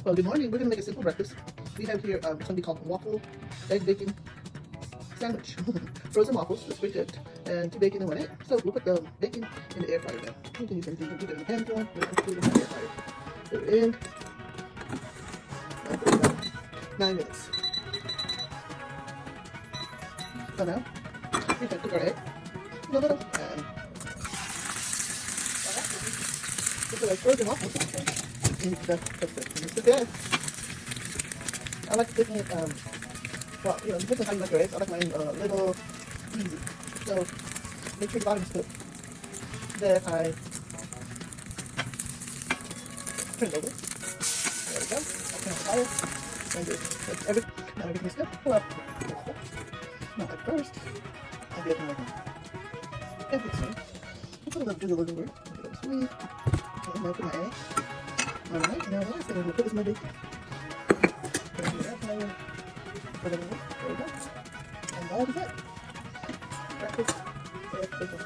Well, good morning. We're gonna make a simple breakfast. We have here something called waffle egg bacon sandwich. Frozen waffles, that's pretty good, and 2 bacon and 1 egg. So we'll put the bacon in the air fryer now. You can use anything. You can put it in the pan if you want. We're gonna put it in the air fryer. Put it in. I'll put it about 9 minutes. So now we can cook our egg in the middle and put our frozen waffles in the bread. I like cooking it, well, you know, depends on how you like your eggs. I like mine a little easy. So, make sure the bottom is cooked. Then I turn it over. There we go. I turn on the fire. And just everything. Now everything is good. Pull up. Now at first, I'll be able to make everything. Put a little drizzle over. A little sweet. Okay, now put my egg. Alright, now last thing I'm going to put is my bacon. There we go. And that is it. Breakfast, egg, bacon,